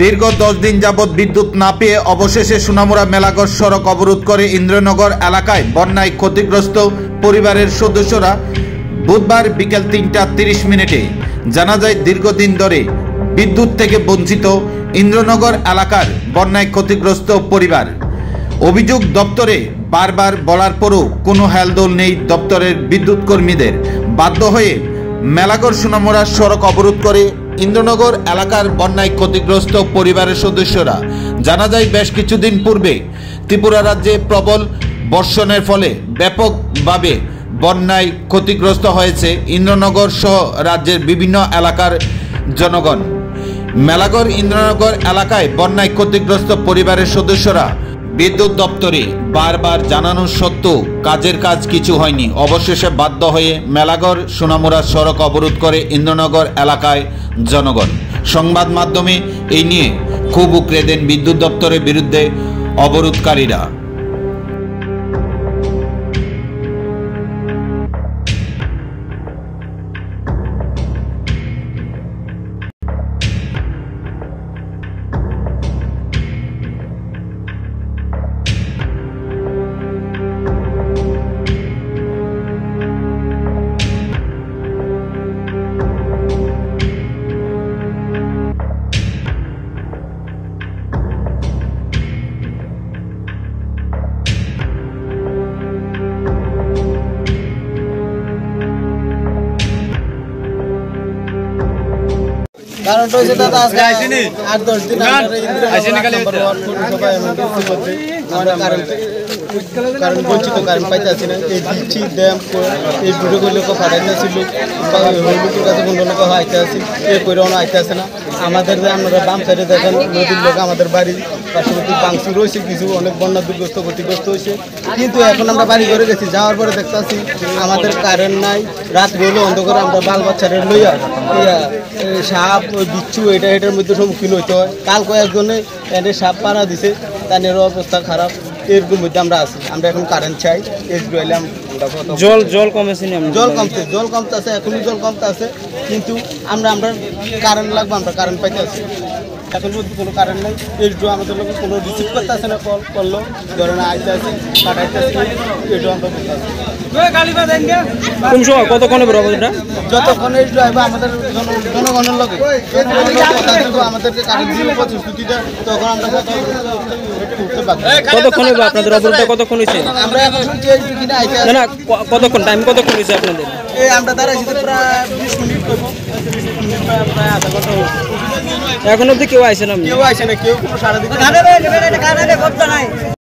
দীর্ঘ 10 দিন যাবৎ বিদ্যুৎ না পেয়ে অবশেষে সোনামুড়া মেলাঘর সড়ক অবরোধ করে ইন্দ্রনগর এলাকায় বন্যায় ক্ষতিগ্রস্ত পরিবারের সদস্যরা বুধবার বিকেল 3:30 জানা যায় দীর্ঘদিন ধরে বিদ্যুৎ থেকে বঞ্চিত ইন্দ্রনগর এলাকার বন্যায় ক্ষতিগ্রস্ত পরিবার। অভিযোগ দপ্তরে বারবার বলার পরও কোনো হেলদোল নেই দপ্তরের বিদ্যুৎ কর্মীদের। বাধ্য হয়ে মেলাঘর সোনামুড়া সড়ক অবরোধ করে ইন্দ্রনগর এলাকার বন্যায় ক্ষতিগ্রস্ত পরিবারের সদস্যরা। জানা যায় বেশ কিছুদিন পূর্বে ত্রিপুরা রাজ্যে প্রবল বর্ষণের ফলে ব্যাপকভাবে বন্যায় ক্ষতিগ্রস্ত হয়েছে ইন্দ্রনগর সহ রাজ্যের বিভিন্ন এলাকার জনগণ। মেলাঘর ইন্দ্রনগর এলাকায় বন্যায় ক্ষতিগ্রস্ত পরিবারের সদস্যরা বিদ্যুৎ দপ্তরে বারবার জানানো সত্ত্বেও কাজের কাজ কিছু হয়নি। অবশেষে বাধ্য হয়ে মেলাঘর সোনামুড়া সড়ক অবরোধ করে ইন্দ্রনগর এলাকায় জনগণ। সংবাদ মাধ্যমে এই নিয়ে খুব উগরে দেন বিদ্যুৎ দপ্তরের বিরুদ্ধে অবরোধকারীরা। কারণ হচ্ছে দাদা আজকে 8-10 দিন কারণ বঞ্চিত কারেন্ট পাইতেছি না। এই দিচ্ছি ড্যাম এই ভিডিও লোক ফাটাইতেছিল হলুদের কাছে কোনো লোক আইতে আসি এ করেও আইতে আসে না। আমাদের যে আপনারা বাম সাইডে দেখেন নদীর লোক আমাদের বাড়ির পার্শ্ববর্তী বাংশি রয়েছে, কিছু অনেক বন্যা দুর্গ্রস্ত ক্ষতিগ্রস্ত হয়েছে। কিন্তু এখন আমরা বাড়ি করে গেছি, যাওয়ার পরে দেখতেছি আমাদের কারেন্ট নাই। রাত্রি হলে অন্ধকারে আমরা বাল বাচ্চাদের লইয়া সাপ ওই বিচ্ছু এটার মধ্যে সম্মুখীন হইতে হয়। কাল কয়েকজনে এনে সাপ পাড়া দিছে, তাদের অবস্থা খারাপ। এরকম মধ্যে আমরা আছি। আমরা এখন কারেন্ট চাই। জল কমেছে, জল কমতেছে, এখনই জল কমতেছে। কিন্তু আমরা কারেন্ট লাগবে, আমরা কারেন্ট পাইতে আছি। এখন কোনো কারেন্ট নেই। একটু আমাদের লোক কোনো রিসিভ করতে আসে না, কল করলো ধরে না আইতে আসে কাটাইতে আসে, এটু আমরা বলতে আসি। কতক্ষণে যতক্ষণ একটু আসবে আমাদের জনগণের লোকে আমাদেরকে কারেন্ট দিলে প্রতিশ্রুতিটা, তখন আমরা কতক্ষণ আপনাদের অবরোধটা কতক্ষণ হয়েছে? আমরা এখন শুনছি কিনা আইতে না কতক্ষণ টাইম কতক্ষণ হয়েছে আপনাদের? এই আমরা দাঁড়াইছি প্রায় 20 মিনিট করবো, প্রায় আধা ঘন্টা হয়েছে। এখন অব্দি কেউ আইসে না? কেউ আইসে না, কেউ কোনো সারা দিতে